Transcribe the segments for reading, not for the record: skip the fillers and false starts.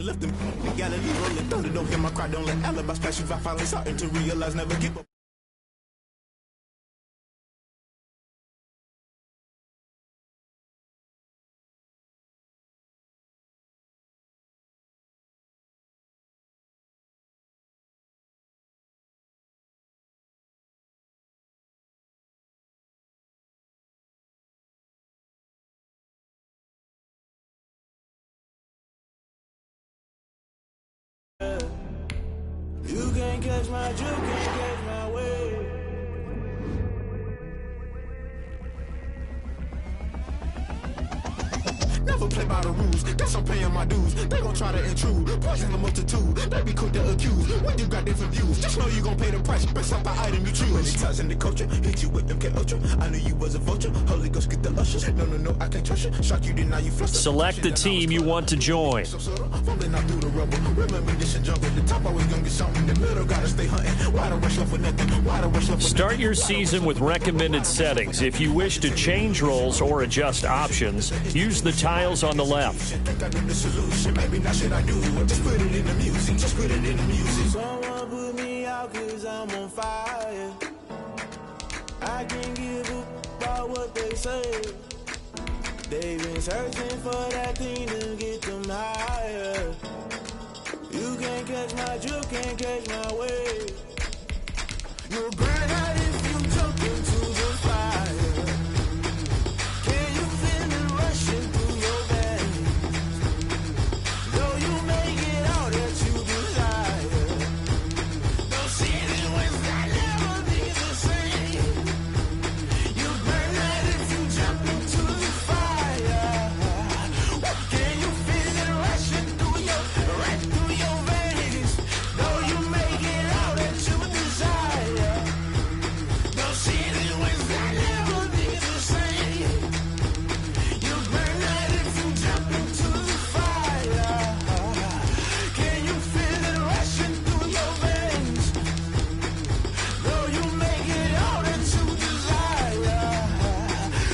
Left them the Galilee rolling thunder, don't hear my cry, don't let alibis pass you. I finally starting to realize, never give up. You can't catch my juke, can't catch my way. Never play by the rules, that's I'm paying my dues. They gon' try to intrude, poison the multitude. They be quick to accuse, when you got different views. Just know you gon' pay the price, based off the item you choose. Many times in the culture, hit you with them K Ultra. I knew you was a vulture, Holy Ghost get the luscious. No, I can't trust you, shock you, deny you fluster. Select the team you want to join. Fumbling out through the rubble, remember this shit jungle. The top always gonna get something, the middle gotta stay hunting. Why the rush up for nothing, why the rush up for Start your season with recommended settings. If you wish to change roles or adjust options, use the tiles on the left. Maybe not shit I do, just put it in the music, just put it in the music. Someone put me out cause I'm on fire. I can't give up about what they say. They've been searching for that thing to get them higher. You can't catch my juke, can't catch my wave. You'll burn out if you jump into the fire. Can you feel it rushing through your veins? Though you may get all that you desire, no city was that never be the same. You burn out if you jump into the fire. Can you feel it rushing through your veins? Though you may get all that you desire, no city was that never be the same. You burn out if you jump into the fire. Can you feel it rushing through your veins? Though you may get all that you desire,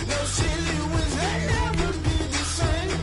no city was that never be the same.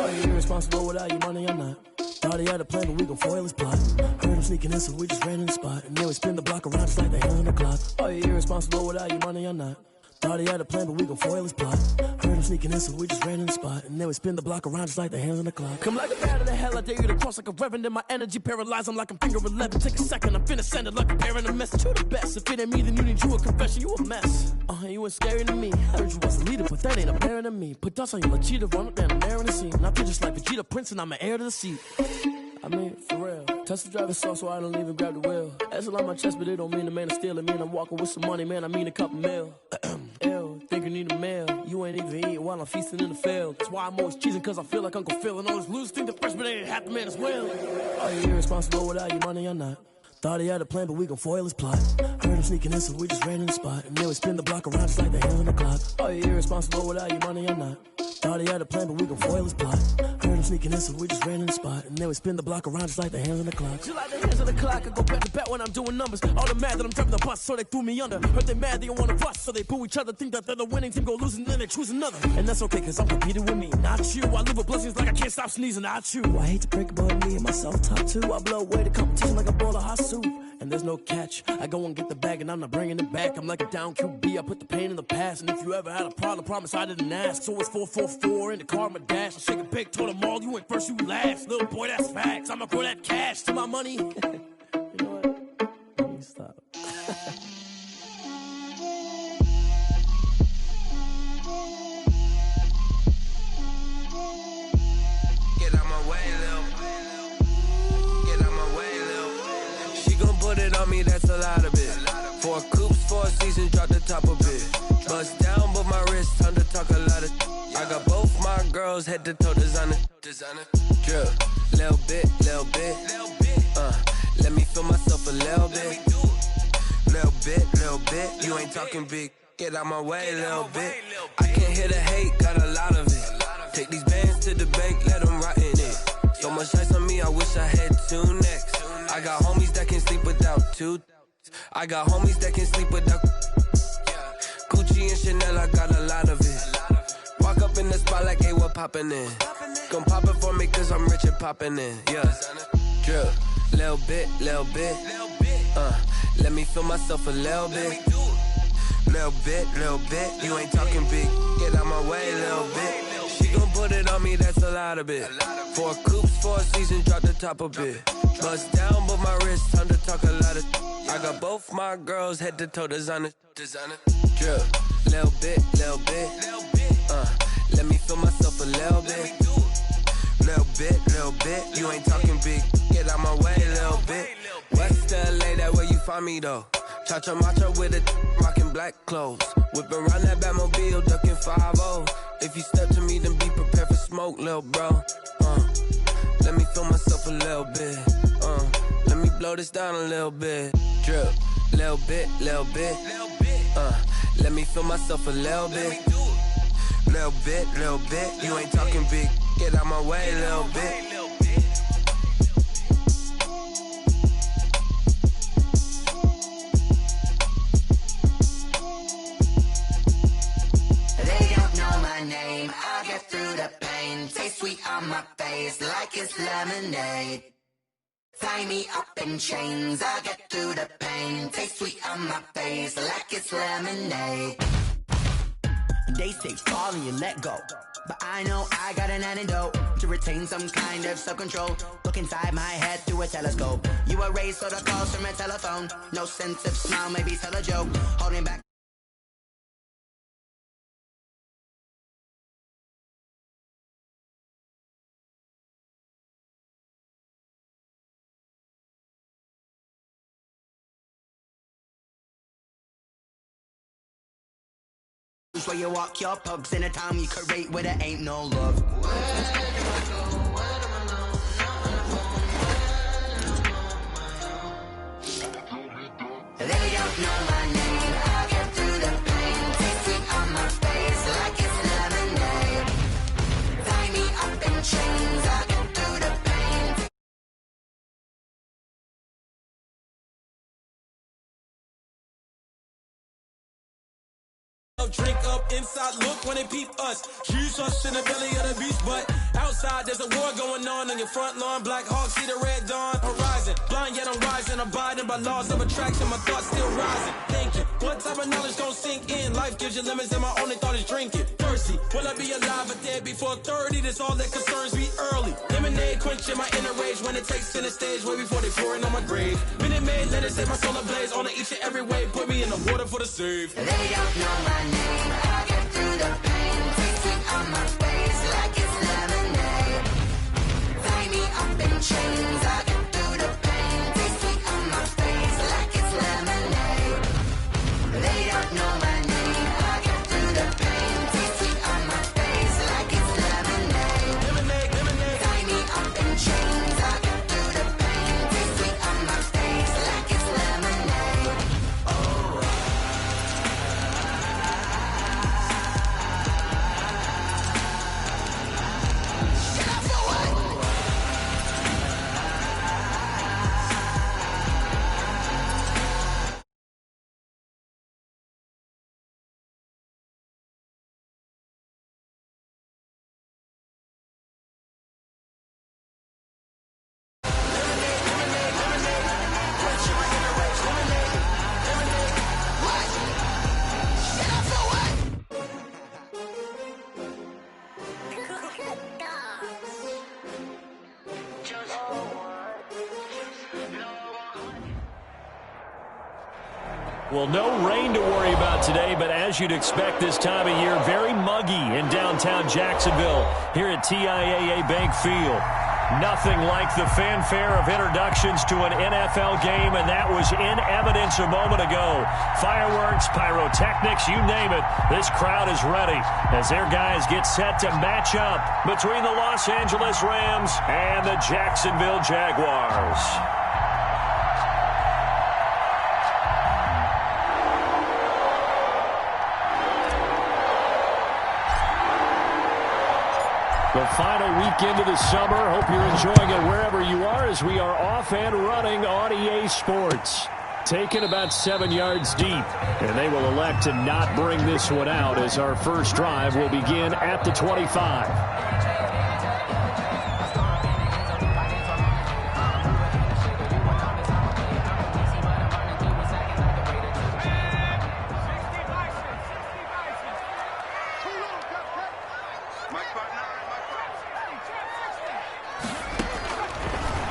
Are you irresponsible without your money or not? Thought he had a plan, but we gon' foil his plot. Heard him sneaking in, so we just ran in the spot. And then we spin the block around just like the hands on the clock. Are you irresponsible without your money or not? Thought he had a plan, but we gon' foil his plot. Heard him sneaking in, so we just ran in the spot. And then we spin the block around just like the hands on the clock. Come like a bat of the hell, I dare you to cross like a reverend. And my energy paralyzed, I'm like I'm finger 11. Take a second, I'm finna send it like a parent a message. You the best, if it ain't me, then you need you a confession. You a mess, you ain't scary to me. Heard you was a leader, but that ain't apparent to me. Put dust on you like cheetah, run up down the air in the scene. And I feel just like Vegeta Prince, and I'm an heir to the seat. I mean, for real. Touch the driver's sauce so I don't even grab the wheel. That's on my chest, but it don't mean the man is stealing. Mean I'm walking with some money, man, I mean a couple mil. Ew, think you need a meal. You ain't even eating while I'm feasting in the field. That's why I'm always cheesing, cause I feel like Uncle Phil. And all those losers think the freshman ain't half the man as well. Are you irresponsible without your money or not? Thought he had a plan, but we gon' foil his plot. Heard him sneaking in, so we just ran in the spot. And then we spin the block around just like the hands on the clock. Are you irresponsible without your money or not? Thought he had a plan, but we gon' foil his plot. Heard him sneaking in, so we just ran in the spot. And then we spin the block around just like the hands on the clock. Just like the hands on the clock, I go back to back when I'm doing numbers. All the mad that I'm driving the bus, so they threw me under. Heard they mad, they don't wanna bust, so they boo each other. Think that they're the winning team, go losing, then they choose another. And that's okay, cause I'm competing with me, not you. I live with blessings like I can't stop sneezing, not you. I hate to break it, but me and myself top two. I blow away the competition like a bowl of hot soup. And there's no catch. I go and get the bag and I'm not bringing it back. I'm like a down QB, I put the pain in the past. And if you ever had a problem, promise I didn't ask. So it's 444 in the car, my dash. I shake a big, told them all, you ain't first, you last. Little boy, that's facts. I'ma throw that cash to my money. You know what? Let me stop. Get out my way, Lil. Get out my way, Lil. She gon' put it on me, that's a lot of it. 4 coops, 4 seasons, drop the top of it. Bust down, but my wrist, time to talk a lot of. I got both my girls head to toe designer. Drip, little bit. Let me feel myself a little bit. Little bit. You ain't talking big. Get out my way, little bit. I can't hear the hate, got a lot of it. Take these bands to the bank, let them rot in it. So much ice on me, I wish I had 2 necks. I got homies that can sleep without 2. I got homies that can sleep without Gucci and Chanel, I got a lot of it. Walk up in the spot like, hey, what poppin' in? Gon' pop it for me cause I'm rich and poppin' in, yeah. Drip, little bit. Let me feel myself a little bit. Little bit. You ain't talking big, get out my way, little bit. She gon' put it on me, that's a lot of it. 4 coops, 4 seasons, drop the top of it. Bust down, but my wrist, time to talk a lot of. I got both my girls head to toe designer. Drip, little bit. Let me feel myself a little bit. Little bit. You ain't talking big, get out my way, little bit. West LA, that where you find me though. Cha-cha macha with it, rockin' black clothes. Whippin' around that Batmobile, duckin' 5-0. If you step to me, then be prepared for smoke, lil' bro. Let me feel myself a little bit. Let me blow this down a little bit. Drip, little bit. Let me feel myself a little bit. Little bit. You ain't talking big. Get out my way, little bit. Name, I'll get through the pain. Taste sweet on my face like it's lemonade. Tie me up in chains, I'll get through the pain. Taste sweet on my face like it's lemonade. They say fall and you let go, but I know I got an antidote to retain some kind of self-control. Look inside my head through a telescope. You erase all the calls from a telephone. No sense of smile, maybe tell a joke. Holding back. Where you walk your pugs in a town you create where there ain't no love. They don't know my name, I'll get through the pain. Taste sweet on my face like it's lemonade. Tie me up in chains, I'll get through the pain. Drink up inside, look when they peep us. Choose us in the belly of the beast, but outside there's a war going on your front lawn. Black Hawk see the red dawn horizon. Blind yet I'm rising, abiding by laws of attraction. My thoughts still rising. Thinking, what type of knowledge don't sink in? Life gives you lemons and my only thought is drinking. Thirsty, will I be alive or dead before 30? That's all that concerns me early. Lemonade quenching my inner rage when it takes center stage way before they pour it on my grave. Minute Maid, let it set my soul ablaze on each and every way. Put me in the water for the save. They don't know my name, I'll get through the pain. Taste sweet on my face like it's lemonade. Tie me up in chains, I'll get through the pain. Taste sweet on my face like it's lemonade. They don't know my name, I'll get through the pain. Taste sweet on my face like it's lemonade. Tie me up in chains, I'll get through the pain. Taste sweet on my face like it's lemonade. Oh, Well, no rain to worry about today, but as you'd expect this time of year, very muggy in downtown Jacksonville here at TIAA Bank Field. Nothing like the fanfare of introductions to an NFL game, and that was in evidence a moment ago. Fireworks, pyrotechnics, you name it. This crowd is ready as their guys get set to match up between the Los Angeles Rams and the Jacksonville Jaguars. The final weekend of the summer. Hope you're enjoying it wherever you are as we are off and running on EA Sports. Taken about 7 yards deep, and they will elect to not bring this one out as our first drive will begin at the 25.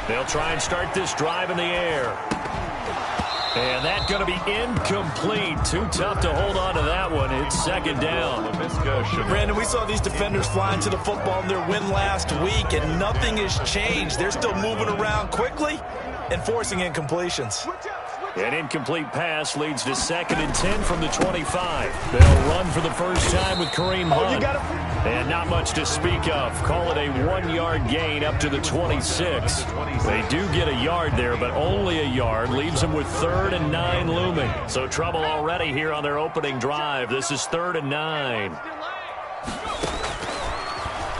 They'll try and start this drive in the air. And that's going to be incomplete. Too tough to hold on to that one. It's second down. Brandon, we saw these defenders flying to the football in their win last week, and nothing has changed. They're still moving around quickly and forcing incompletions. An incomplete pass leads to second and 10 from the 25. They'll run for the first time with Kareem Hunt. And not much to speak of. Call it a 1-yard gain up to the 26. They do get a yard there, but only a yard. Leaves them with 3rd and 9 looming. So trouble already here on their opening drive. This is 3rd and 9.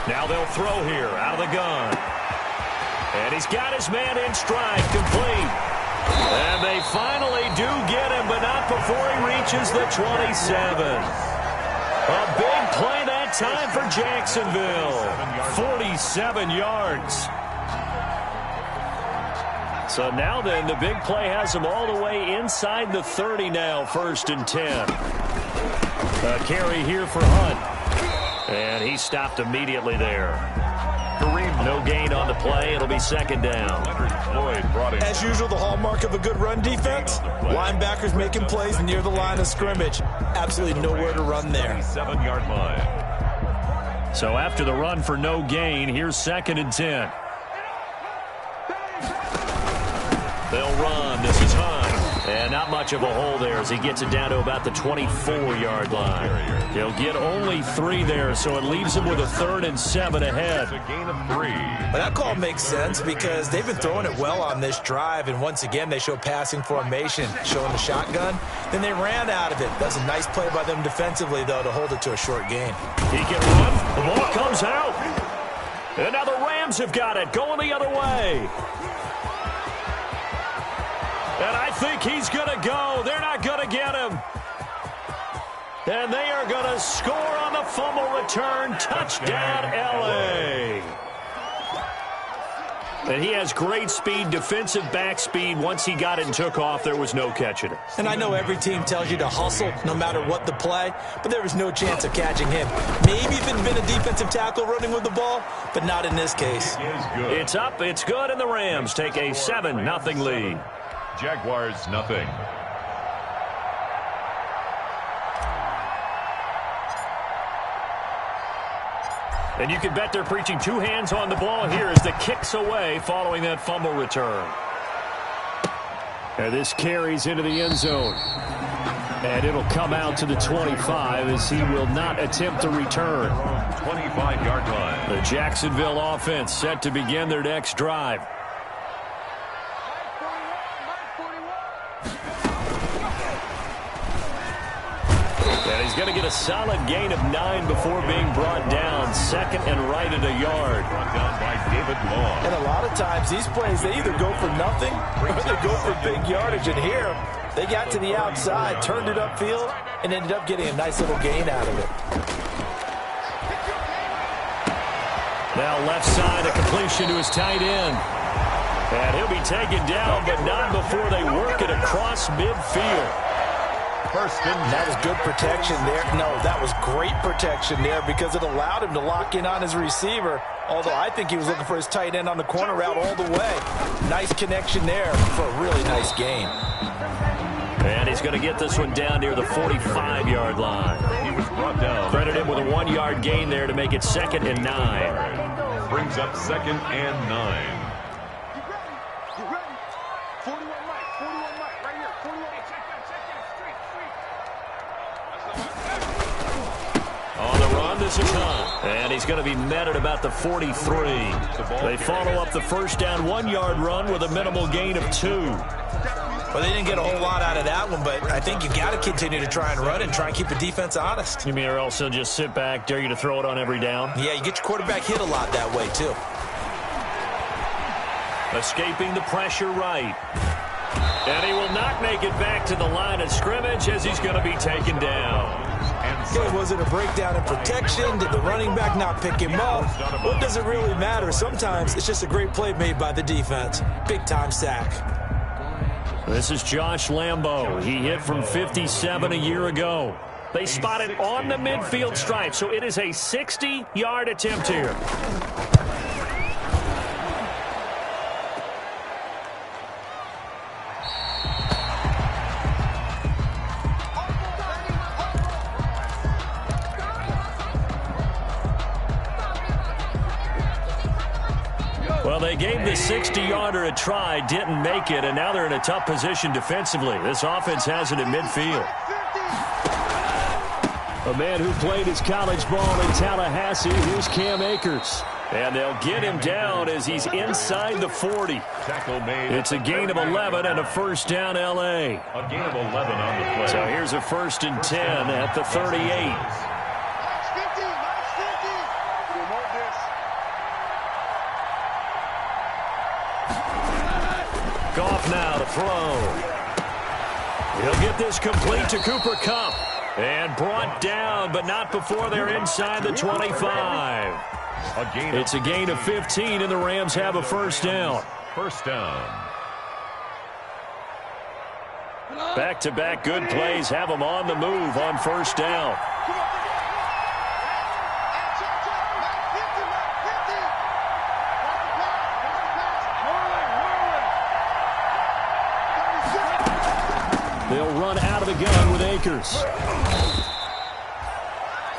Now they'll throw here out of the gun. And he's got his man in stride, complete. And they finally do get him, but not before he reaches the 27. A big play that time for Jacksonville. 47 yards. So now then, the big play has them all the way inside the 30 now, 1st and 10. A carry here for Hunt. And he stopped immediately there. No gain on the play. It'll be second down. As usual, the hallmark of a good run defense, linebackers making plays near the line of scrimmage. Absolutely nowhere to run there. 7-yard line. So after the run for no gain, here's 2nd and 10. They'll run. This is Hunt. And not much of a hole there as he gets it down to about the 24-yard line. He'll get only 3 there, so it leaves him with a 3rd and 7 ahead. A gain of 3. But that call makes sense because they've been throwing it well on this drive, and once again they show passing formation, showing the shotgun. Then they ran out of it. That's a nice play by them defensively, though, to hold it to a short gain. He can run. The ball comes out. And now the Rams have got it, going the other way. And I think he's going to go. They're not going to get him. And they are going to score on the fumble return. Touchdown, L.A. And he has great speed, defensive back speed. Once he got it and took off, there was no catching it. And I know every team tells you to hustle no matter what the play, but there was no chance of catching him. Maybe if it had been a defensive tackle running with the ball, but not in this case. It's up, it's good, and the Rams take a 7-0 lead. Jaguars, nothing. And you can bet they're preaching 2 hands on the ball here as the kick's away following that fumble return. And this carries into the end zone. And it'll come out to the 25 as he will not attempt to return. 25-yard line. The Jacksonville offense set to begin their next drive. And he's going to get a solid gain of 9 before being brought down. 2nd and right at a yard. Brought down by David Long. And a lot of times these plays, they either go for nothing or they go for big yardage. And here, they got to the outside, turned it upfield, and ended up getting a nice little gain out of it. Now left side, a completion to his tight end. And he'll be taken down, but not before they work it across midfield. That was good protection there. No, that was great protection there because it allowed him to lock in on his receiver. Although I think he was looking for his tight end on the corner route all the way. Nice connection there for a really nice gain. And he's going to get this one down near the 45-yard line. He was brought down. Credit him with a 1-yard gain there to make it 2nd and 9. brings up 2nd and 9. You ready? 41 Mike, right here. 41. On the run, this is Hunt. And he's going to be met at about the 43. They follow up the first down 1-yard run with a minimal gain of 2. Well, they didn't get a whole lot out of that one, but I think you've got to continue to try and run and try and keep the defense honest. You mean or else they'll just sit back, dare you to throw it on every down? Yeah, you get your quarterback hit a lot that way, too. Escaping the pressure right. And he will not make it back to the line of scrimmage as he's going to be taken down. Okay, was it a breakdown in protection? Did the running back not pick him up? What does it really matter? Sometimes it's just a great play made by the defense. Big-time sack. This is Josh Lambo. He hit from 57 a year ago. They spot it on the midfield stripe, so it is a 60-yard attempt here. Well, they gave the 60-yarder a try, didn't make it, and now they're in a tough position defensively. This offense has it in midfield. A man who played his college ball in Tallahassee, here's Cam Akers. And they'll get him down as he's inside the 40. It's a gain of 11 and a first down, L.A. A gain of 11 on the play. So here's a 1st and 10 at the 38. Goff now to throw. He'll get this complete to Cooper Kupp. And brought down, but not before they're inside the 25. It's a gain of 15, and the Rams have a first down. First down. Back-to-back good plays have them on the move on first down. They'll run out of the gun with Akers.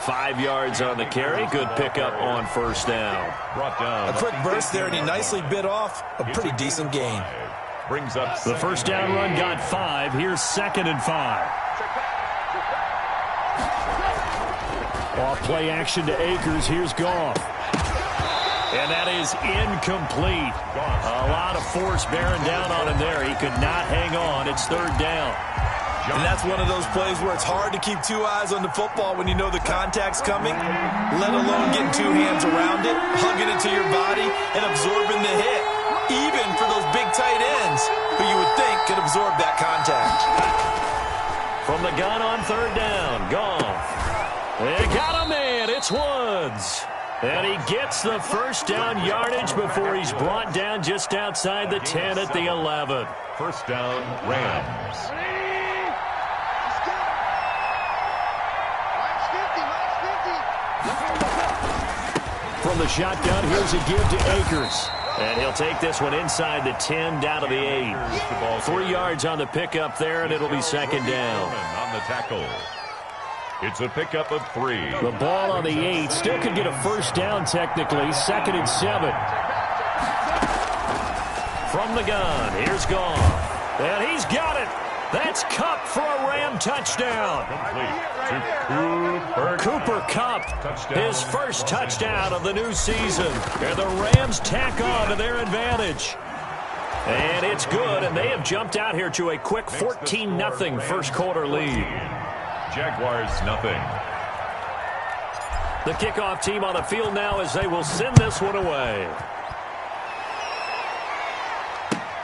5 yards on the carry. Good pickup on first down. Brought down. A quick burst there, and he nicely bit off a pretty decent gain. Brings up the first down run got 5. Here's 2nd and 5. Off play action to Akers. Here's Goff. And that is incomplete. A lot of force bearing down on him there. He could not hang on. It's 3rd down. And that's one of those plays where it's hard to keep 2 eyes on the football when you know the contact's coming, let alone getting 2 hands around it, hugging it to your body, and absorbing the hit, even for those big tight ends who you would think could absorb that contact. From the gun on 3rd down, Goff. They got a man. It's Woods. And he gets the first down yardage before he's brought down just outside the 10 at the 11. First down, Rams. From the shotgun, here's a give to Akers. And he'll take this one inside the 10, down to the 8. 3 yards on the pickup there, and it'll be 2nd down. On the tackle. It's a pickup of 3. The ball on the 8. Still could get a first down technically. 2nd and 7. From the gun, here's Goff. And he's got it. That's Kupp for a Ram touchdown. Cooper Kupp, his first touchdown of the new season. And the Rams tack on to their advantage. And it's good, and they have jumped out here to a quick 14-0 first quarter lead. Jaguars nothing. The kickoff team on the field now as they will send this one away.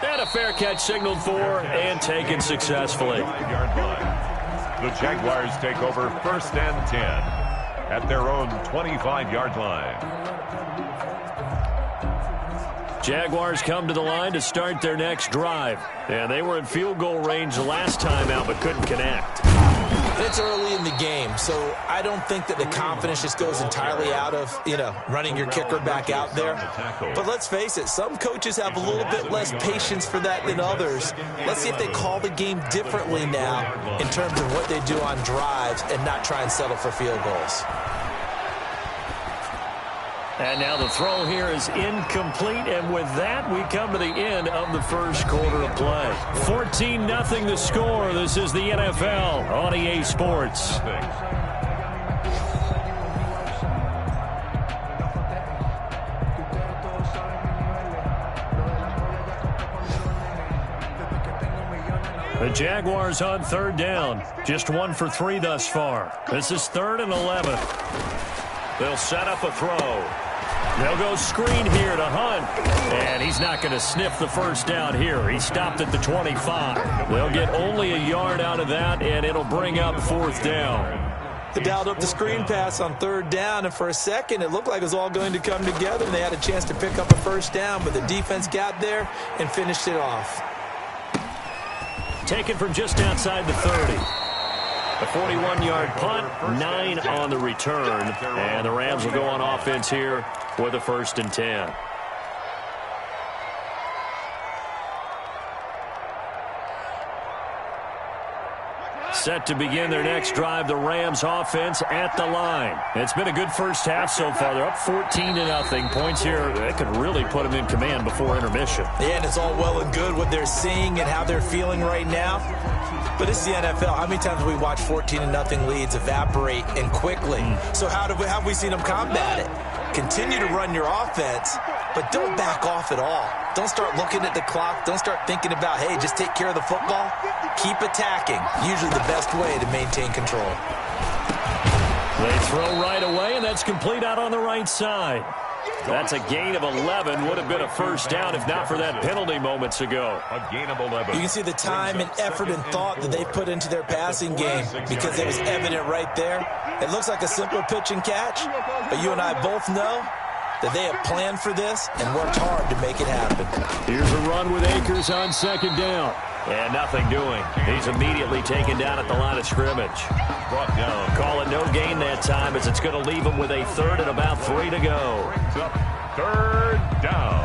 And a fair catch signaled for and taken successfully. The Jaguars take over 1st and 10 at their own 25-yard line. Jaguars come to the line to start their next drive. And they were in field goal range the last time out but couldn't connect. It's early in the game, so I don't think that the confidence just goes entirely out of, running your kicker back out there. But let's face it, some coaches have a little bit less patience for that than others. Let's see if they call the game differently now in terms of what they do on drives and not try and settle for field goals. And now the throw here is incomplete, and with that, we come to the end of the first quarter of play. 14-0 the score. This is the NFL on EA Sports. The Jaguars on third down. Just 1 for 3 thus far. This is 3rd and 11. They'll set up a throw. They'll go screen here to Hunt. And he's not going to sniff the first down here. He stopped at the 25. They'll get only a yard out of that, and it'll bring up 4th down. They dialed up the screen pass on 3rd down, and for a second it looked like it was all going to come together, and they had a chance to pick up a first down, but the defense got there and finished it off. Taken from just outside the 30. A 41-yard punt, 9 on the return, and the Rams will go on offense here with a 1st and 10. Set to begin their next drive, the Rams offense at the line. It's been a good first half so far. They're up 14-0. Points here, that could really put them in command before intermission. Yeah, and it's all well and good what they're seeing and how they're feeling right now. But it's the NFL. How many times have we watched 14-0 leads evaporate and quickly? So how have we seen them combat it? Continue to run your offense, but don't back off at all. Don't start looking at the clock. Don't start thinking about, hey, just take care of the football. Keep attacking. Usually the best way to maintain control. They throw right away, and that's complete out on the right side. That's a gain of 11. Would have been a first down if not for that penalty moments ago. A gain of 11. You can see the time and effort and thought that they put into their passing game because it was evident right there. It looks like a simple pitch and catch, but you and I both know that they have planned for this and worked hard to make it happen. Here's a run with Akers on 2nd down. And nothing doing. He's immediately taken down at the line of scrimmage. Brought down. Call it no gain that time as it's going to leave him with a 3rd and about 3 to go. Brings up 3rd down.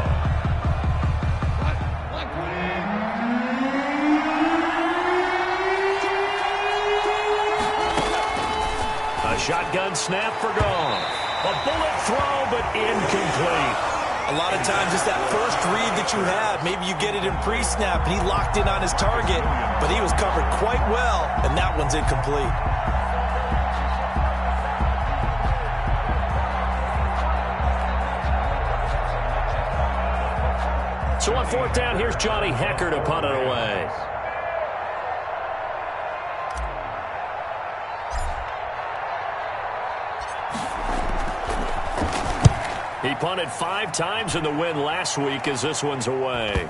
A shotgun snap for Gone. A bullet throw, but incomplete. A lot of times it's that first read that you have. Maybe you get it in pre-snap, and he locked in on his target, but he was covered quite well, and that one's incomplete. So on 4th down, here's Johnny Hecker to punt it away. He punted 5 times in the win last week as this one's away.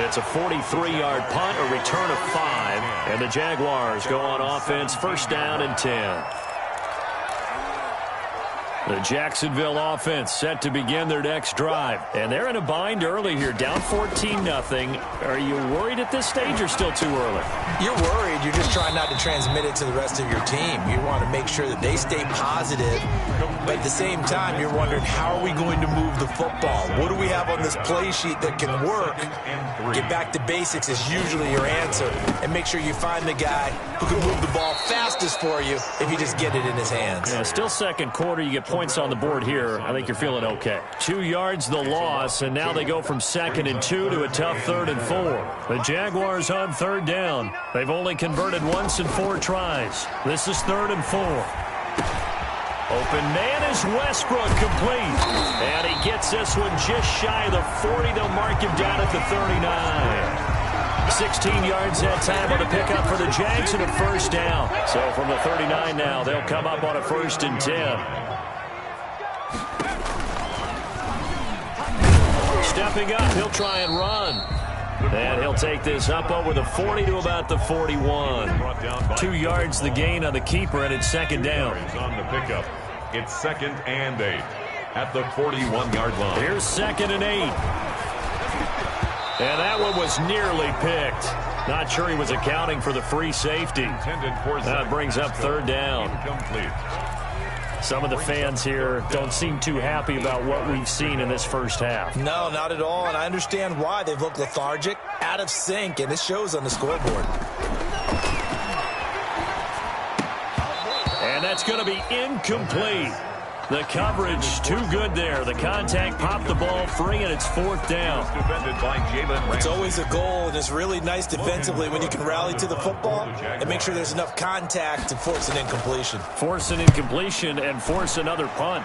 It's a 43-yard punt, a return of 5, and the Jaguars go on offense, 1st down and 10. The Jacksonville offense set to begin their next drive. And they're in a bind early here, down 14-0. Are you worried at this stage or still too early? You're worried. You're just trying not to transmit it to the rest of your team. You want to make sure that they stay positive. But at the same time, you're wondering, how are we going to move the football? What do we have on this play sheet that can work? Get back to basics is usually your answer. And make sure you find the guy who can move the ball fastest for you if you just get it in his hands. Yeah, still second quarter. You get points on the board here. I think you're feeling okay. 2 yards the loss, and now they go from 2nd and 2 to a tough 3rd and 4. The Jaguars on 3rd down. They've only converted once in 4 tries. This is 3rd and 4. Open man is Westbrook, complete. And he gets this one just shy of the 40. They'll mark him down at the 39. 16 yards that time on the pickup for the Jags and a 1st down. So from the 39 now, they'll come up on a 1st and 10. Stepping up, he'll try and run. And he'll take this up over the 40 to about the 41. 2 yards the gain on the keeper, and it's 2nd down. On the pickup, it's 2nd and 8 at the 41-yard line. Here's 2nd and 8. And that one was nearly picked. Not sure he was accounting for the free safety. That brings up 3rd down. Incomplete. Some of the fans here don't seem too happy about what we've seen in this first half. No, not at all, and I understand why. They've looked lethargic, out of sync, and it shows on the scoreboard. that's going to be incomplete. The coverage too good there. The contact popped the ball free, and it's 4th down. It's always a goal, and it's really nice defensively when you can rally to the football and make sure there's enough contact to force an incompletion. Force an incompletion and force another punt.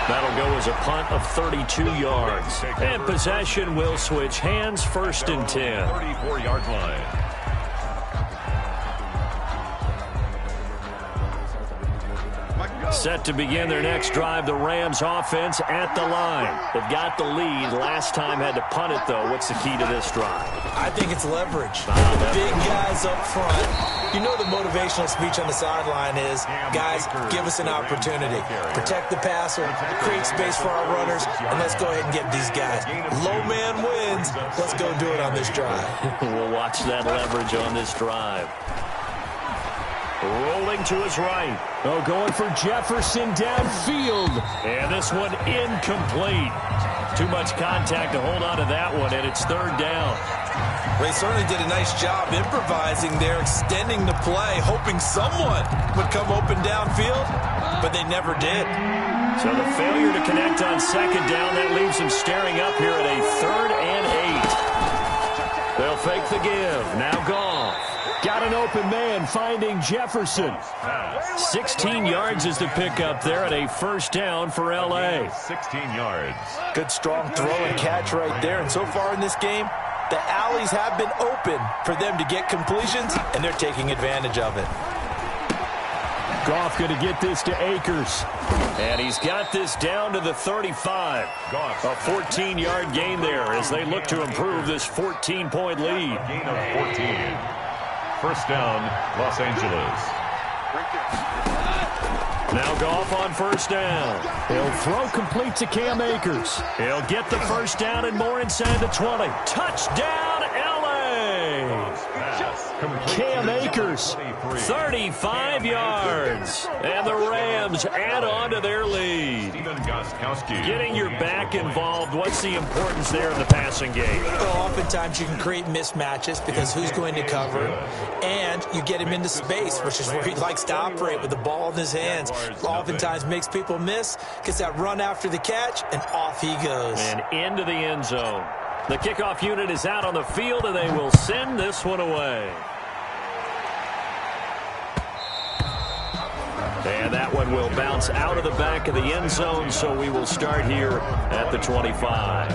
That'll go as a punt of 32 yards. And possession will switch hands, 1st and 10. 34-yard line. Set to begin their next drive, the Rams offense at the line. They've got the lead. Last time had to punt it, though. What's the key to this drive? I think it's leverage. Big guys up front. You know the motivational speech on the sideline is, guys, give us an opportunity. Protect the passer, create space for our runners, and let's go ahead and get these guys. Low man wins. Let's go do it on this drive. We'll watch that leverage on this drive. Rolling to his right. Oh, going for Jefferson downfield. And this one incomplete. Too much contact to hold on to that one, and it's 3rd down. They certainly did a nice job improvising there, extending the play, hoping someone would come open downfield, but they never did. So the failure to connect on 2nd down, that leaves them staring up here at a 3rd and 8. They'll fake the give. Now Goff. Got an open man, finding Jefferson. 16 yards is the pickup there at a 1st down for L.A. 16 yards. Good strong throw and catch right there. And so far in this game, the alleys have been open for them to get completions, and they're taking advantage of it. Goff going to get this to Akers. And he's got this down to the 35. Goff. A 14-yard gain there as they look to improve this 14-point lead. Gain of 14. 1st down, Los Angeles. Now Goff on 1st down. He'll throw complete to Cam Akers. He'll get the 1st down and more inside the 20. Touchdown, L.A. Cam Akers, 35 yards. And the Rams add on to their lead. Getting your back involved, what's the importance there in the passing game? Well, oftentimes you can create mismatches because who's going to cover, and you get him into space, which is where he likes to operate with the ball in his hands. Oftentimes makes people miss, gets that run after the catch, and off he goes. And into the end zone. The kickoff unit is out on the field, and they will send this one away. And that one will bounce out of the back of the end zone, so we will start here at the 25.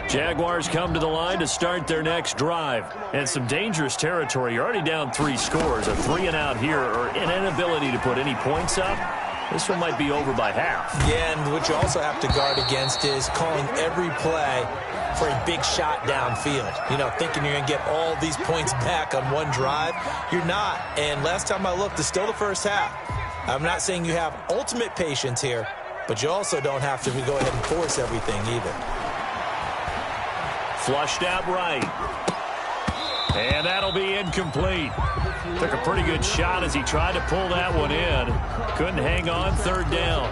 Jaguars come to the line to start their next drive. And some dangerous territory. You're already down 3 scores. A 3-and-out here, or an inability to put any points up. This one might be over by half. Yeah, and what you also have to guard against is calling every play for a big shot downfield. You know, thinking you're going to get all these points back on one drive. You're not. And last time I looked, it's still the first half. I'm not saying you have ultimate patience here, but you also don't have to go ahead and force everything either. Flushed out right. And that'll be incomplete. Took a pretty good shot as he tried to pull that one in. Couldn't hang on, 3rd down.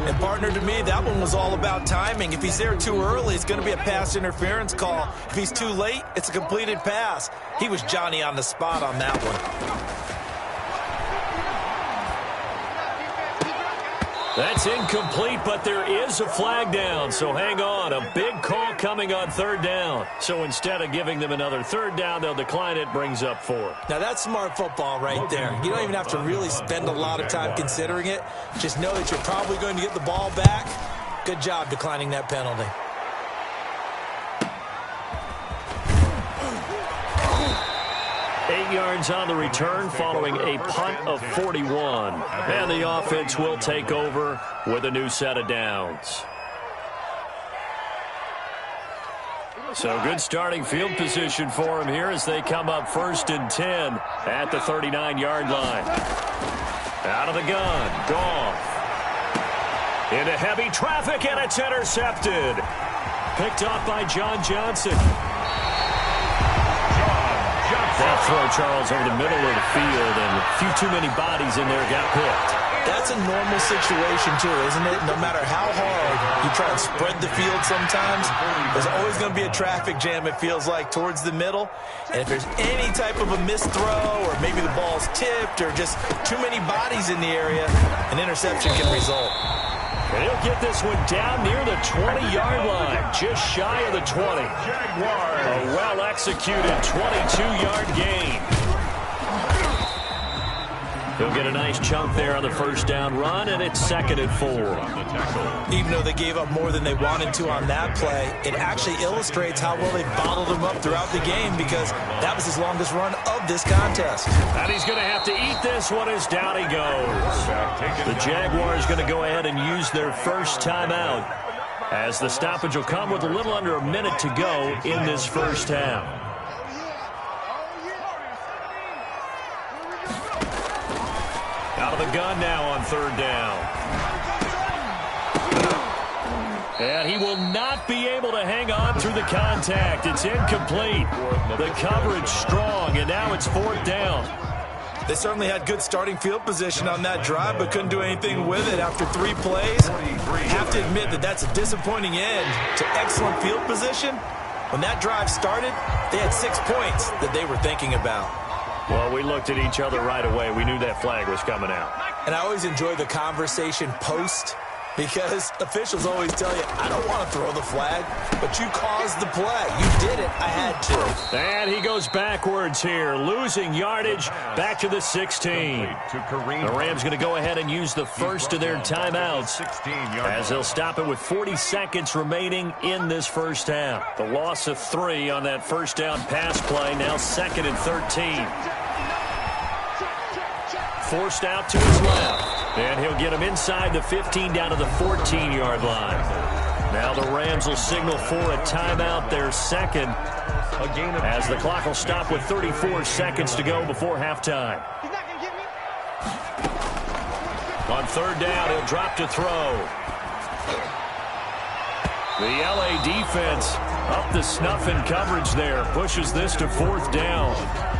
And partner, to me, that one was all about timing. If he's there too early, it's going to be a pass interference call. If he's too late, it's a completed pass. He was Johnny on the spot on that one. That's incomplete, but there is a flag down, so hang on. A big call coming on 3rd down. So instead of giving them another 3rd down, they'll decline it, brings up 4. Now, that's smart football right there. You don't even have to really spend a lot of time considering it. Just know that you're probably going to get the ball back. Good job declining that penalty. Yards on the return following a punt of 41. And the offense will take over with a new set of downs. So good starting field position for them here as they come up 1st and 10 at the 39-yard line. Out of the gun, Goff. Into heavy traffic, and it's intercepted. Picked off by John Johnson. That throw, Charles, over the middle of the field, and a few too many bodies in there got picked. That's a normal situation too, isn't it? No matter how hard you try and spread the field sometimes, there's always going to be a traffic jam, it feels like, towards the middle. And if there's any type of a missed throw or maybe the ball's tipped or just too many bodies in the area, an interception can result. And he'll get this one down near the 20-yard line, just shy of the 20. A well-executed 22-yard gain. He'll get a nice chunk there on the first down run, and it's 2nd and 4. Even though they gave up more than they wanted to on that play, it actually illustrates how well they bottled him up throughout the game because that was his longest run of this contest. And he's going to have to eat this one as down he goes. The Jaguars going to go ahead and use their first timeout as the stoppage will come with a little under a minute to go in this first half. Out of the gun now on 3rd down. And he will not be able to hang on through the contact. It's incomplete. The coverage strong, and now it's 4th down. They certainly had good starting field position on that drive, but couldn't do anything with it after 3 plays. Have to admit that that's a disappointing end to excellent field position. When that drive started, they had 6 points that they were thinking about. Well, we looked at each other right away. We knew that flag was coming out. And I always enjoy the conversation post because officials always tell you, I don't want to throw the flag, but you caused the play. You did it. I had to. And he goes backwards here, losing yardage back to the 16. The Rams going to go ahead and use the first of their timeouts as they'll stop it with 40 seconds remaining in this first half. The loss of 3 on that first down pass play, now 2nd and 13. Forced out to his left, and he'll get him inside the 15 down to the 14-yard line. Now the Rams will signal for a timeout, their second, as the clock will stop with 34 seconds to go before halftime. On 3rd down, he'll drop to throw. The LA defense up the snuff in coverage there, pushes this to 4th down.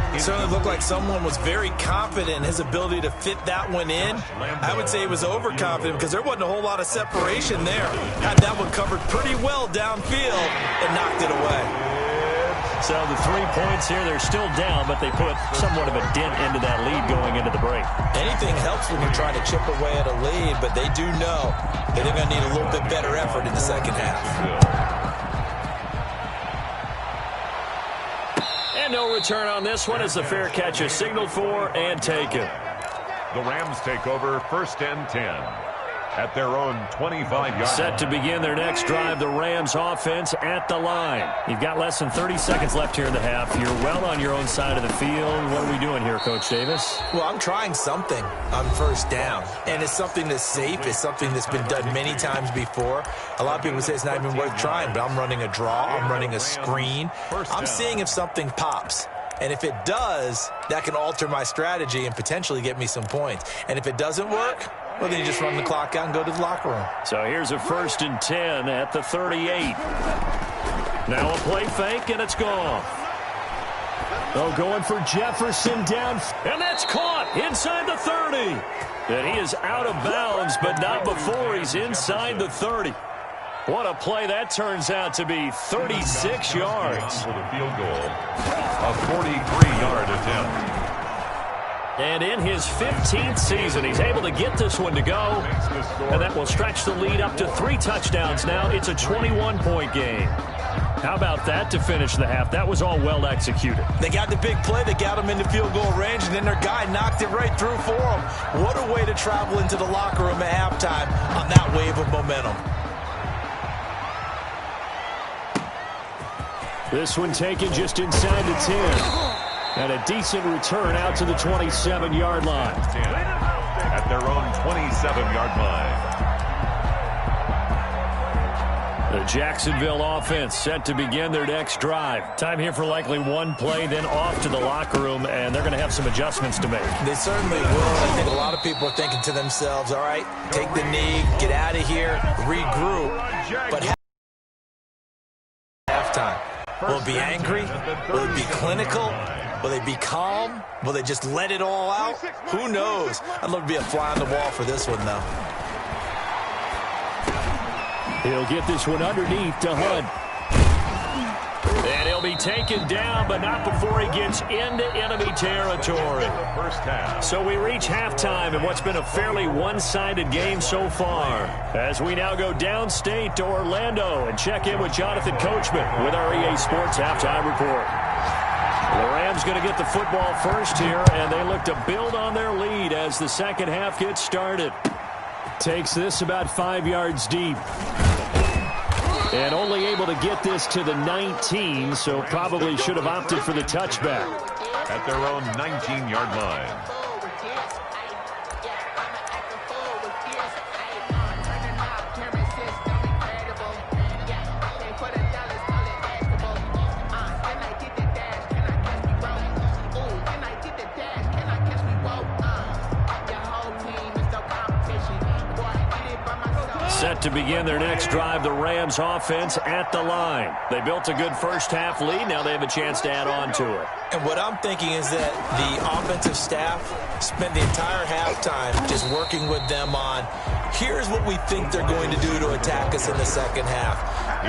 It certainly looked like someone was very confident in his ability to fit that one in. I would say he was overconfident because there wasn't a whole lot of separation there. Had that one covered pretty well downfield and knocked it away. So the 3 points here, they're still down, but they put somewhat of a dent into that lead going into the break. Anything helps when you're trying to chip away at a lead, but they do know that they're going to need a little bit better effort in the second half. No return on this one as the fair catch is signaled for and taken. The Rams take over 1st and 10 at their own 25-yard. Set to begin their next drive, the Rams offense at the line. You've got less than 30 seconds left here in the half. You're well on your own side of the field. What are we doing here, Coach Davis? Well, I'm trying something on 1st down, and it's something that's safe. It's something that's been done many times before. A lot of people say it's not even worth trying, but I'm running a draw. I'm running a screen. I'm seeing if something pops. And if it does, that can alter my strategy and potentially get me some points. And if it doesn't work, well, then you just run the clock out and go to the locker room. So here's a 1st and 10 at the 38. Now a play fake, and it's gone. Oh, going for Jefferson down, and that's caught inside the 30. And he is out of bounds, but not before he's inside the 30. What a play that turns out to be, 36 yards. For the field goal, a 43-yard attempt. And in his 15th season, he's able to get this one to go. And that will stretch the lead up to 3 touchdowns now. It's a 21-point game. How about that to finish the half? That was all well executed. They got the big play. They got him into field goal range, and then their guy knocked it right through for him. What a way to travel into the locker room at halftime on that wave of momentum. This one taken just inside the 10. And a decent return out to the 27-yard line. At their own 27-yard line. The Jacksonville offense set to begin their next drive. Time here for likely one play, then off to the locker room, and they're going to have some adjustments to make. They certainly will. I think a lot of people are thinking to themselves, all right, take the knee, get out of here, regroup. But halftime. Will it be angry? Will it be clinical? Will they be calm? Will they just let it all out? Who knows? I'd love to be a fly on the wall for this one, though. He'll get this one underneath to Hunt. And he'll be taken down, but not before he gets into enemy territory. First half. So we reach halftime in what's been a fairly one-sided game so far. As we now go downstate to Orlando and check in with Jonathan Coachman with our EA Sports Halftime Report. The Rams going to get the football first here, and they look to build on their lead as the second half gets started. Takes this about 5 yards deep. And only able to get this to the 19, so probably should have opted for the touchback. At their own 19-yard line. Set to begin their next drive, the Rams offense at the line. They built a good first-half lead. Now they have a chance to add on to it. And what I'm thinking is that the offensive staff spent the entire halftime just working with them on, here's what we think they're going to do to attack us in the second half.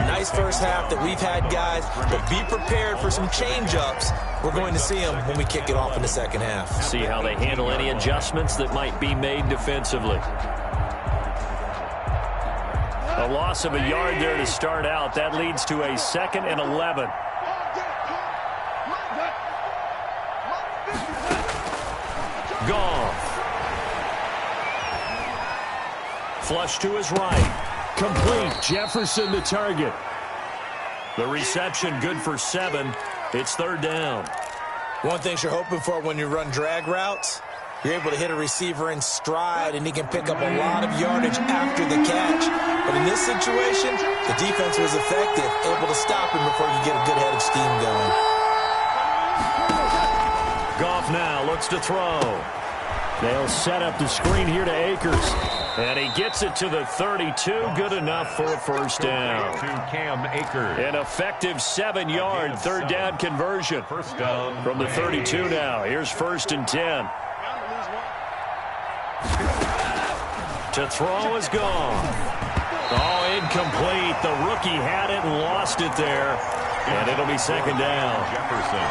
Nice first half that we've had, guys, but be prepared for some change-ups. We're going to see them when we kick it off in the second half. See how they handle any adjustments that might be made defensively. A loss of a yard there to start out. That leads to a 2nd and 11. Goff. Flush to his right. Complete. Jefferson the target. The reception good for 7. It's 3rd down. One thing you're hoping for when you run drag routes, you're able to hit a receiver in stride, and he can pick up a lot of yardage after the catch. But in this situation, the defense was effective, able to stop him before you get a good head of steam going. Goff now looks to throw. They'll set up the screen here to Akers. And he gets it to the 32. Good enough for a first down. To Cam Akers. An effective 7-yard 3rd down conversion. First down From the 32 now. Here's 1st and 10. To throw is gone. Oh, incomplete. The rookie had it and lost it there. And it'll be 2nd down. Jefferson,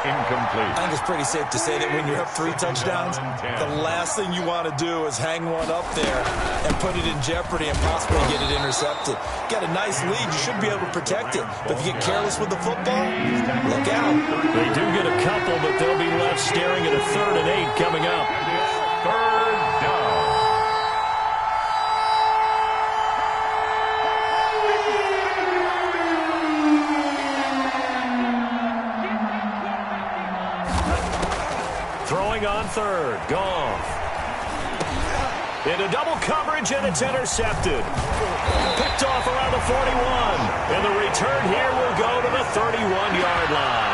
incomplete. I think it's pretty safe to say that when you're up 3 touchdowns, the last thing you want to do is hang one up there and put it in jeopardy and possibly get it intercepted. Got a nice lead. You should be able to protect it. But if you get careless with the football, look out. They do get a couple, but they'll be left staring at a 3rd and 8 coming up. 3rd down. Throwing on 3rd. Goff. Into double coverage, and it's intercepted. Picked off around the 41. And the return here will go to the 31-yard line.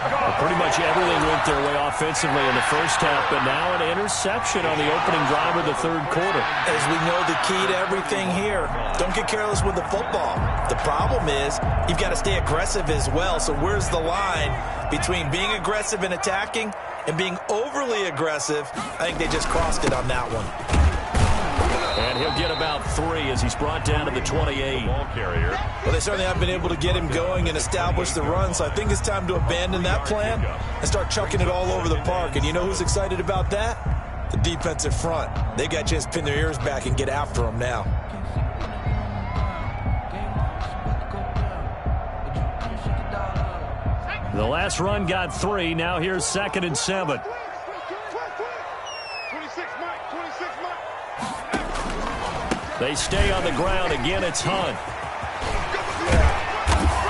Well, pretty much everything went their way offensively in the first half, but now an interception on the opening drive of the 3rd quarter. As we know, the key to everything here, don't get careless with the football. The problem is you've got to stay aggressive as well. So where's the line between being aggressive and attacking and being overly aggressive? I think they just crossed it on that one. And he'll get about 3 as he's brought down to the 28. Ball carrier. Well, they certainly haven't been able to get him going and establish the run, so I think it's time to abandon that plan and start chucking it all over the park. And you know who's excited about that? The defensive front. They got a chance to pin their ears back and get after him now. The last run got 3. Now here's 2nd and 7. They stay on the ground. Again, it's Hunt.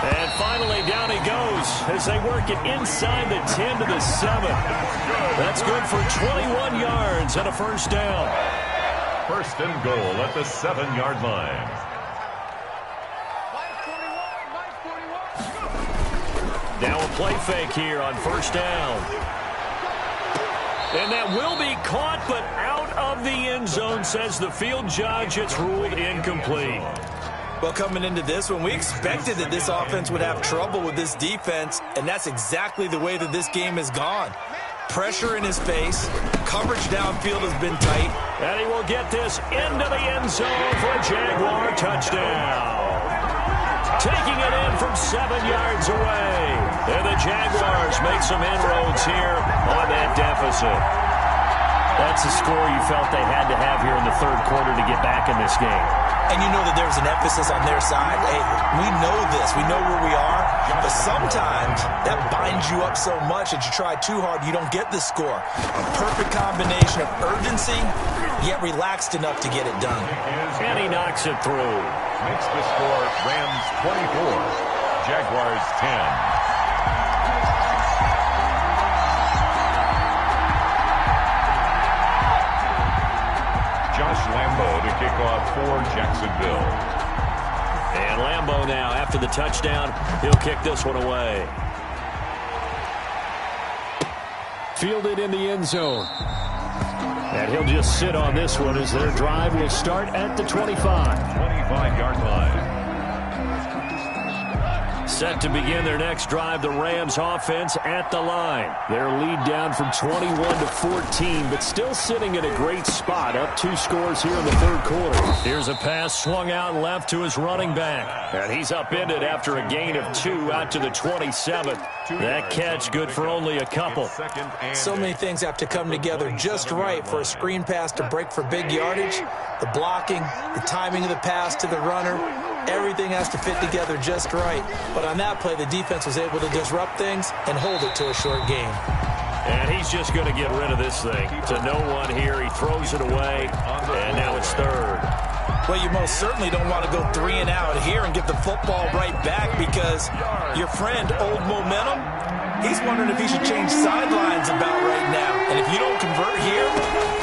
And finally, down he goes as they work it inside the 10 to the 7. That's good for 21 yards and a first down. 1st and goal at the 7-yard line. Now a play fake here on 1st down. And that will be caught, but out of the end zone, says the field judge. It's ruled incomplete. Well, coming into this one, we expected that this offense would have trouble with this defense, and that's exactly the way that this game has gone. Pressure in his face, coverage downfield has been tight. And he will get this into the end zone for a Jaguar touchdown. Taking it in from 7 yards away. And the Jaguars make some inroads here on that deficit. That's the score you felt they had to have here in the third quarter to get back in this game. And you know that there's an emphasis on their side. Hey, we know this. We know where we are. But sometimes that binds you up so much that you try too hard, you don't get the score. A perfect combination of urgency, yet relaxed enough to get it done. And he knocks it through. Makes the score Rams 24, Jaguars 10. Josh Lambo to kick off for Jacksonville. And Lambo now, after the touchdown, he'll kick this one away. Fielded in the end zone. And he'll just sit on this one as their drive will start at the 25. 25-yard line. Set to begin their next drive, the Rams offense at the line. Their lead down from 21 to 14, but still sitting at a great spot, up 2 scores here in the third quarter. Here's a pass swung out left to his running back. And he's upended after a gain of 2 out to the 27th. That catch good for only a couple. So many things have to come together just right for a screen pass to break for big yardage. The blocking, the timing of the pass to the runner, everything has to fit together just right. But on that play, the defense was able to disrupt things and hold it to a short game. And he's just going to get rid of this thing. To no one here. He throws it away, and now it's third. Well, you most certainly don't want to go 3 and out here and get the football right back because your friend, Old Momentum, he's wondering if he should change sidelines about right now. And if you don't convert here,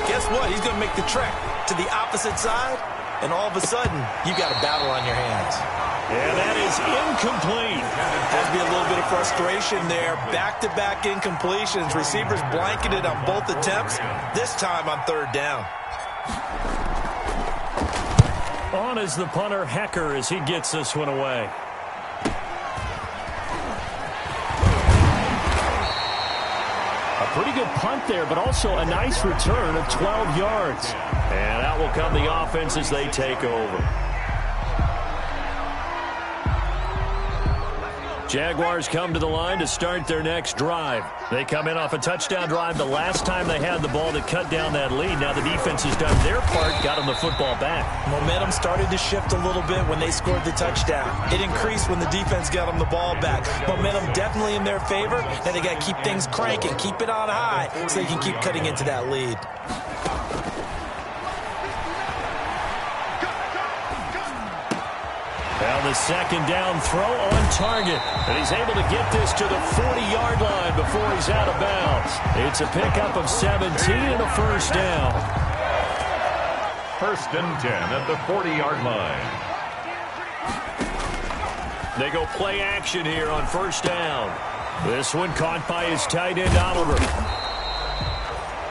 guess what? He's going to make the trek to the opposite side, and all of a sudden, you got a battle on your hands. And that is incomplete. Has to be a little bit of frustration there. Back-to-back incompletions. Receivers blanketed on both attempts, this time on third down. On is the punter, Hecker, as he gets this one away. A pretty good punt there, but also a nice return of 12 yards. And out will come the offense as they take over. Jaguars come to the line to start their next drive. They come in off a touchdown drive the last time they had the ball to cut down that lead. Now the defense has done their part, got them the football back. Momentum started to shift a little bit when they scored the touchdown. It increased when the defense got them the ball back. Momentum definitely in their favor. Now they got to keep things cranking, keep it on high so they can keep cutting into that lead. Well, the second down throw on target. And he's able to get this to the 40-yard line before he's out of bounds. It's a pickup of 17 and a first down. First and 10 at the 40-yard line. They go play action here on first down. This one caught by his tight end, Oliver.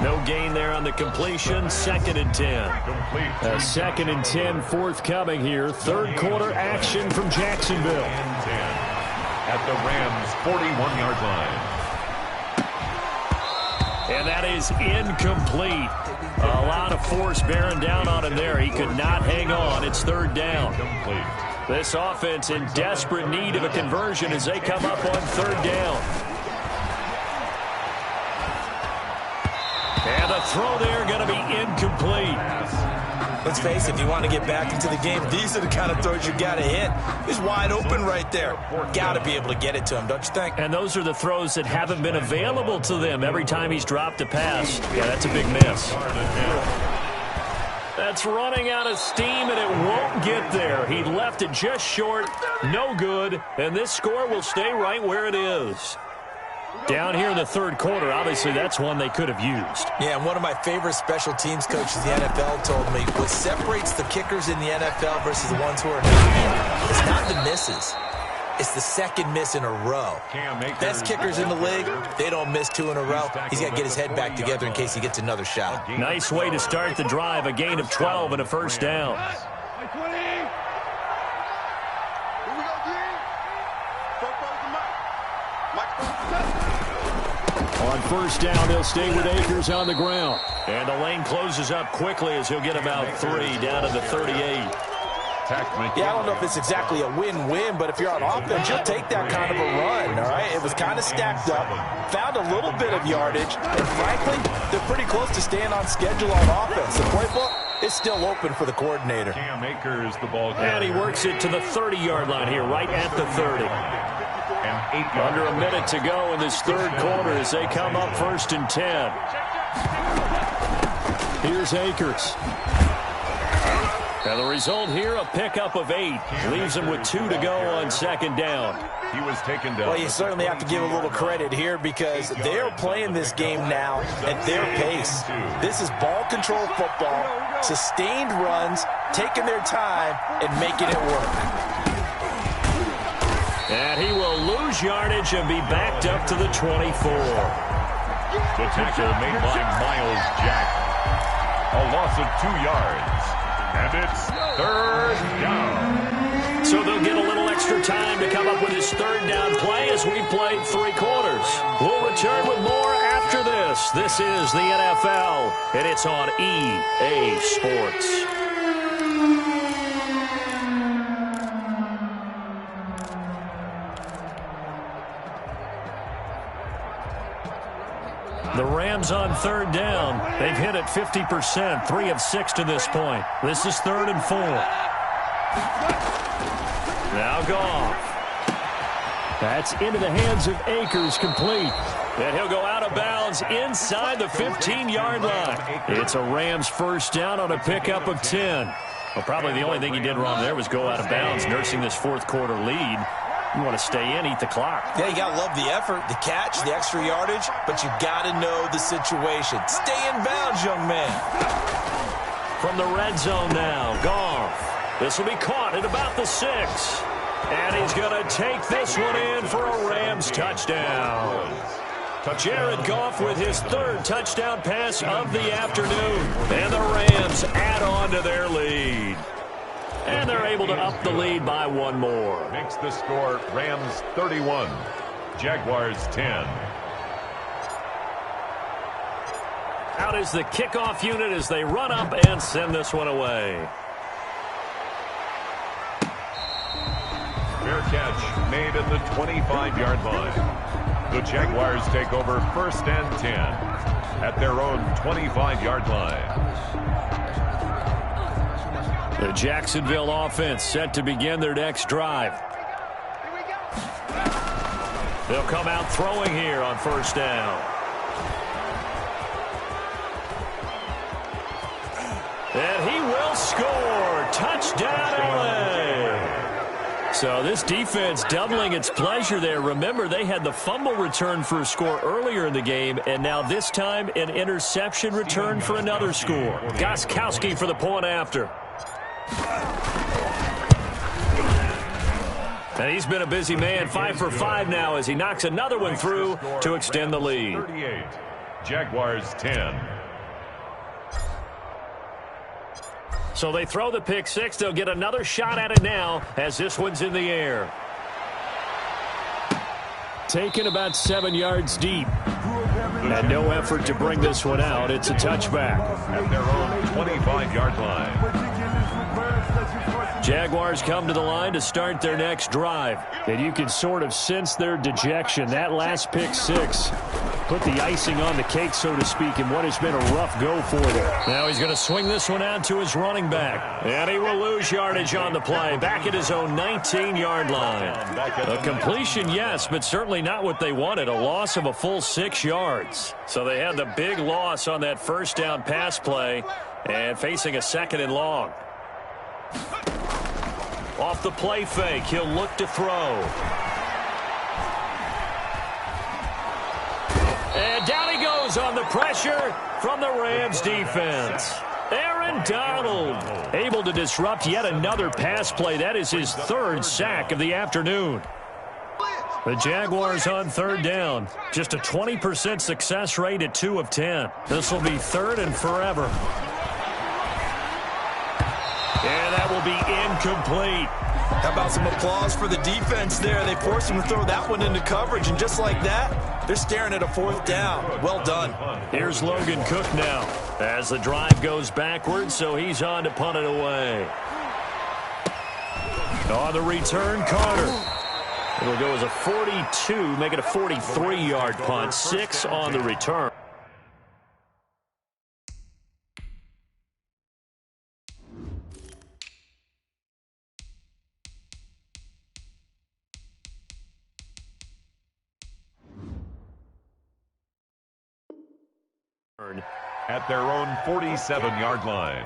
No gain there on the completion. Second and 10. A second and 10 forthcoming here. Third quarter action from Jacksonville. And 10 at the Rams' 41-yard line. And that is incomplete. A lot of force bearing down on him there. He could not hang on. It's third down. Complete. This offense in desperate need of a conversion as they come up on third down. And the throw there going to be incomplete. Let's face it, if you want to get back into the game, these are the kind of throws you got to hit. He's wide open right there. Got to be able to get it to him, don't you think? And those are the throws that haven't been available to them every time he's dropped a pass. Yeah, that's a big miss. That's running out of steam, and it won't get there. He left it just short, no good, and this score will stay right where it is. Down here in the third quarter, obviously that's one they could have used. Yeah, and one of my favorite special teams coaches in the NFL told me what separates the kickers in the NFL versus the ones who are not, it's not the misses. It's the second miss in a row. Best kickers in the league, they don't miss 2 in a row. He's got to get his head back together in case he gets another shot. Nice way to start the drive, a gain of 12 and a first down. first down. They'll stay with Akers on the ground. And the lane closes up quickly as he'll get about 3 down to the 38. Yeah, I don't know if it's exactly a win-win, but if you're on offense, you'll take that kind of a run, all right? It was kind of stacked up, found a little bit of yardage, and frankly, they're pretty close to staying on schedule on offense. The playbook is still open for the coordinator. Cam Akers, the ball carrier. And he works it to the 30-yard line here, right at the 30. Under a minute to go in this third quarter as they come up 1st and 10. Here's Akers. And the result here, a pickup of 8. Leaves him with 2 to go on second down. He was taken down. Well, you certainly have to give a little credit here because they're playing this game now at their pace. This is ball control football, sustained runs, taking their time, and making it work. And he will lose yardage and be backed up to the 24. The tackle made by Miles Jack. A loss of 2 yards. And it's third down. So they'll get a little extra time to come up with his third down play as we play 3 quarters. We'll return with more after this. This is the NFL, and it's on EA Sports. The Rams on third down. They've hit it 50%, 3 of 6 to this point. This is 3rd and 4. Now Goff. That's into the hands of Akers, complete. And he'll go out of bounds inside the 15-yard line. It's a Rams first down on a pickup of 10. Well, probably the only thing he did wrong there was go out of bounds, nursing this fourth quarter lead. You want to stay in, eat the clock. Yeah, you got to love the effort, the catch, the extra yardage, but you got to know the situation. Stay in bounds, young man. From the red zone now, Goff. This will be caught at about the 6. And he's going to take this one in for a Rams touchdown. Jared Goff with his 3rd touchdown pass of the afternoon. And the Rams add on to their lead. And they're able to up the lead by 1 more. Makes the score Rams 31, Jaguars 10. Out is the kickoff unit as they run up and send this one away. Fair catch made at the 25-yard line. The Jaguars take over 1st and 10 at their own 25-yard line. The Jacksonville offense set to begin their next drive. They'll come out throwing here on 1st down. And he will score. Touchdown, LA. So this defense doubling its pleasure there. Remember, they had the fumble return for a score earlier in the game, and now this time an interception return for another score. Gostkowski for the point after. And he's been a busy man, 5 for 5 now as he knocks another one through to extend the lead. 38, Jaguars 10. So they throw the pick 6. They'll get another shot at it now as this one's in the air. Taken about 7 yards deep. And no effort to bring this one out. It's a touchback. At their own 25-yard line. Jaguars come to the line to start their next drive. And you can sort of sense their dejection. That last pick 6 put the icing on the cake, so to speak, in what has been a rough go for them. Now he's going to swing this one out to his running back. And he will lose yardage on the play. Back at his own 19-yard line. A completion, yes, but certainly not what they wanted. A loss of a full 6 yards. So they had the big loss on that first down pass play and facing a 2nd and long. Off the play fake, he'll look to throw. And down he goes on the pressure from the Rams defense. Aaron Donald able to disrupt yet another pass play. That is his 3rd sack of the afternoon. The Jaguars on 3rd down. Just a 20% success rate at 2 of 10. This will be 3rd and forever. And that will be incomplete. How about some applause for the defense there? They forced him to throw that one into coverage, and just like that, they're staring at a 4th down. Well done. Here's Logan Cook now as the drive goes backwards, so he's on to punt it away. On the return, Carter. It'll go as a 42, make it a 43-yard punt. 6 on the return. At their own 47-yard line.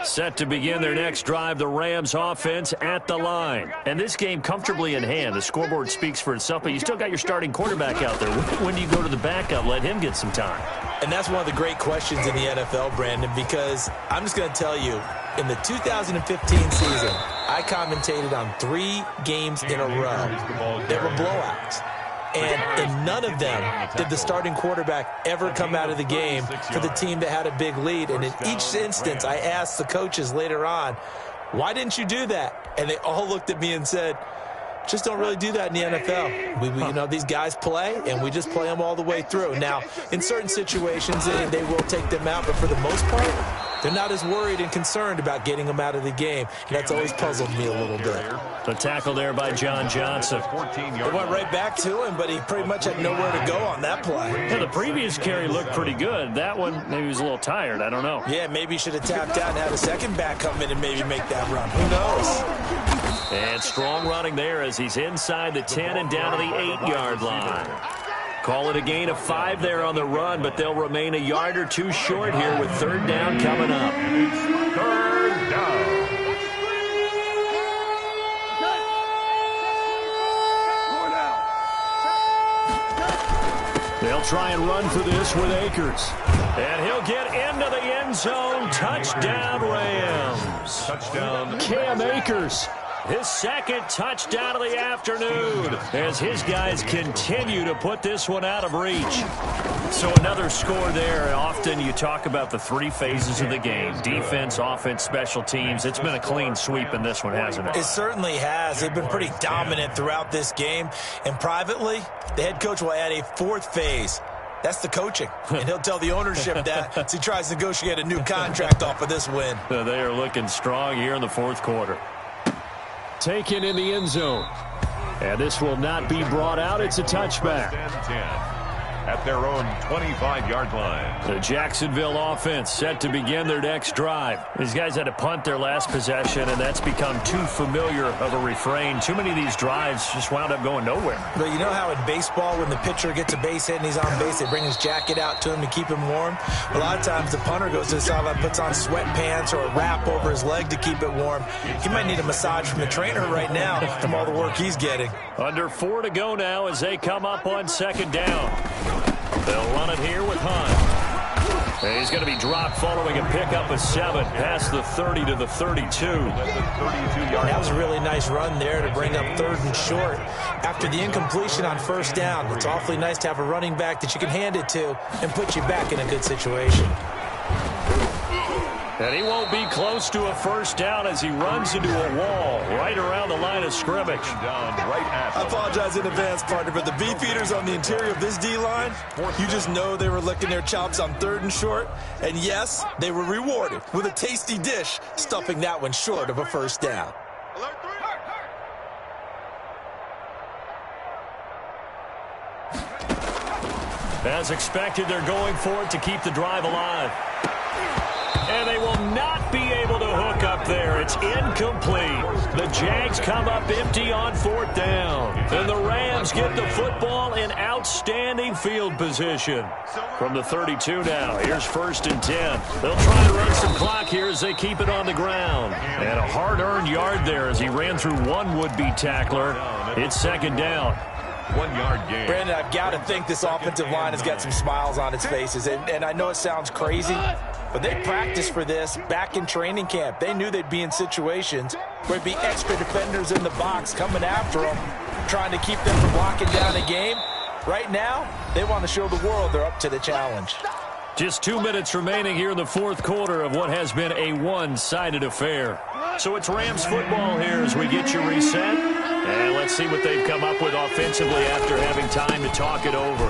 Set to begin their next drive, the Rams offense at the line. And this game comfortably in hand. The scoreboard speaks for itself, but you still got your starting quarterback out there. When do you go to the backup? Let him get some time. And that's one of the great questions in the NFL, Brandon, because I'm just going to tell you, in the 2015 season, I commentated on 3 games in a row. They were blowouts. And in none of them did the starting quarterback ever come out of the game for the team that had a big lead. And in each instance, I asked the coaches later on, why didn't you do that? And they all looked at me and said, just don't really do that in the NFL. You know, these guys play, and we just play them all the way through. Now, in certain situations, they will take them out, but for the most part, they're not as worried and concerned about getting them out of the game. And that's always puzzled me a little bit. The tackle there by John Johnson. It went right back to him, but he pretty much had nowhere to go on that play. Well, the previous carry looked pretty good. That one, maybe he was a little tired. I don't know. Yeah, maybe he should have tapped out and had a second back come in and maybe make that run. Who knows? And strong running there as he's inside the 10 and down to the 8-yard line. Call it a gain of 5 there on the run, but they'll remain a yard or 2 short here with 3rd down coming up. It's 3rd down. They'll try and run for this with Akers. And he'll get into the end zone. Touchdown, Rams. Touchdown. Cam Akers. His 2nd touchdown of the afternoon as his guys continue to put this one out of reach. So another score there. Often you talk about the 3 phases of the game. Defense, offense, special teams. It's been a clean sweep in this one, hasn't it? It certainly has. They've been pretty dominant throughout this game. And privately, the head coach will add a 4th phase. That's the coaching. And he'll tell the ownership that as he tries to negotiate a new contract off of this win. They are looking strong here in the 4th quarter. Taken in the end zone. And this will not be brought out. It's a touchback. 10 at their own 25-yard line. The Jacksonville offense set to begin their next drive. These guys had to punt their last possession, and that's become too familiar of a refrain. Too many of these drives just wound up going nowhere. But you know how in baseball, when the pitcher gets a base hit and he's on base, they bring his jacket out to him to keep him warm? A lot of times the punter goes to the sideline, puts on sweatpants or a wrap over his leg to keep it warm. He might need a massage from the trainer right now from all the work he's getting. Under 4 to go now as they come up on 2nd down. They'll run it here with Hunt. And he's going to be dropped following a pickup of 7 past the 30 to the 32. That was a really nice run there to bring up 3rd and short. After the incompletion on 1st down, it's awfully nice to have a running back that you can hand it to and put you back in a good situation. And he won't be close to a 1st down as he runs into a wall right around the line of scrimmage. I apologize in advance, partner, but the beefeaters on the interior of this D-line, you just know they were licking their chops on 3rd and short. And yes, they were rewarded with a tasty dish, stuffing that one short of a 1st down. As expected, they're going for it to keep the drive alive. And they will not be able to hook up there. It's incomplete. The Jags come up empty on 4th down. And the Rams get the football in outstanding field position. From the 32 now, here's 1st and 10. They'll try to run some clock here as they keep it on the ground. And a hard-earned yard there as he ran through one would-be tackler. It's 2nd down. 1-yard gain. Brandon, I've got to think this offensive line has got some smiles on its faces. And I know it sounds crazy, but they practiced for this back in training camp. They knew they'd be in situations where there'd be extra defenders in the box coming after them, trying to keep them from locking down a game. Right now, they want to show the world they're up to the challenge. Just 2 minutes remaining here in the fourth quarter of what has been a one-sided affair. So it's Rams football here as we get you reset. And let's see what they've come up with offensively after having time to talk it over.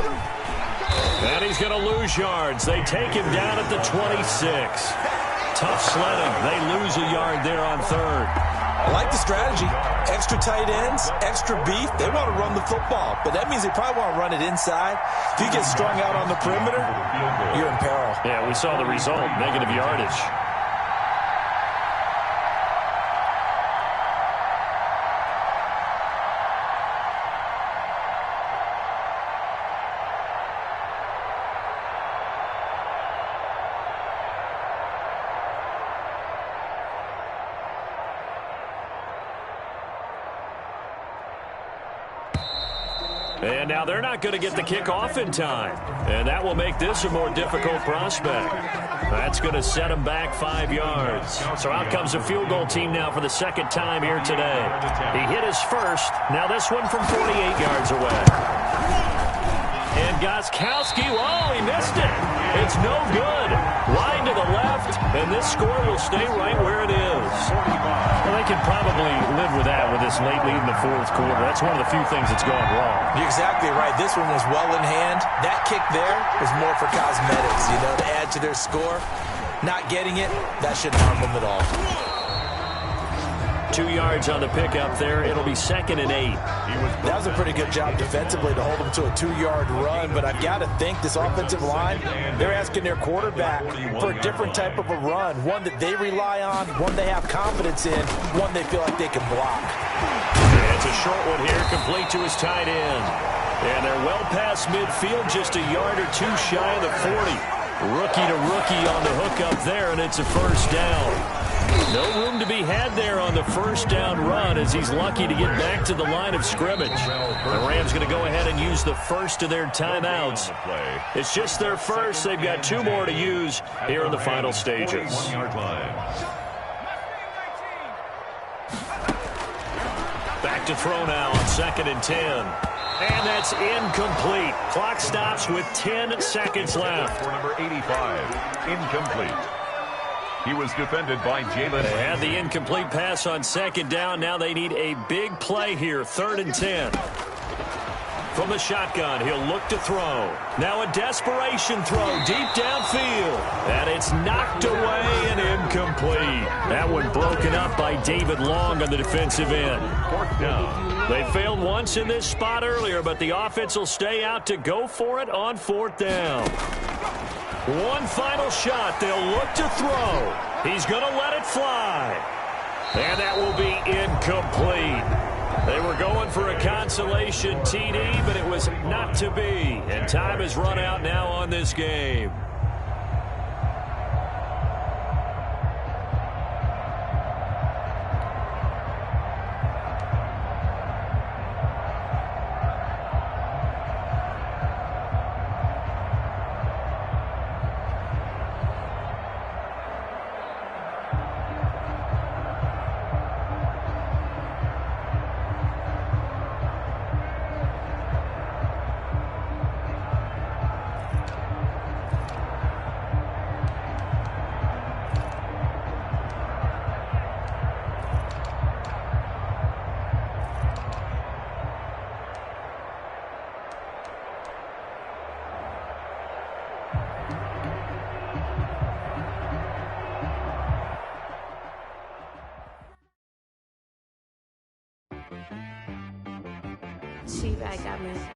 And he's going to lose yards. They take him down at the 26. Tough sledding. They lose a yard there on third. I like the strategy. Extra tight ends, extra beef. They want to run the football, but that means they probably want to run it inside. If you get strung out on the perimeter, you're in peril. Yeah, we saw the result, negative yardage. And now they're not going to get the kickoff in time. And that will make this a more difficult prospect. That's going to set them back 5 yards. So out comes a field goal team now for the second time here today. He hit his first. Now this one from 48 yards away. And Gostkowski, oh, he missed it. It's no good. Line to the left, and this score will stay right where it is. Well, they can probably live with that with this late lead in the fourth quarter. That's one of the few things that's gone wrong. You're exactly right. This one was well in hand. That kick there was more for cosmetics, to add to their score. Not getting it, that shouldn't harm them at all. 2 yards on the pickup there. It'll be 2nd and 8. That was a pretty good job defensively to hold them to a 2-yard run, but I've got to think this offensive line, they're asking their quarterback for a different type of a run, one that they rely on, one they have confidence in, one they feel like they can block. It's a short one here, complete to his tight end. And they're well past midfield, just a yard or two shy of the 40. Rookie to rookie on the hook up there, and it's a first down. No room to be had there on the first down run as he's lucky to get back to the line of scrimmage. The Rams going to go ahead and use the first of their timeouts. It's just their first. They've got 2 more to use here in the final stages. Back to throw now on 2nd and 10. And that's incomplete. Clock stops with 10 seconds left. For number 85, incomplete. He was defended by Jalen. They had the incomplete pass on 2nd down. Now they need a big play here, 3rd and 10. From the shotgun, he'll look to throw. Now a desperation throw deep downfield. And it's knocked away and incomplete. That one broken up by David Long on the defensive end. 4th down. They failed once in this spot earlier, but the offense will stay out to go for it on 4th down. One final shot. They'll look to throw. He's going to let it fly. And that will be incomplete. They were going for a consolation TD, but it was not to be. And time has run out now on this game. She back got me.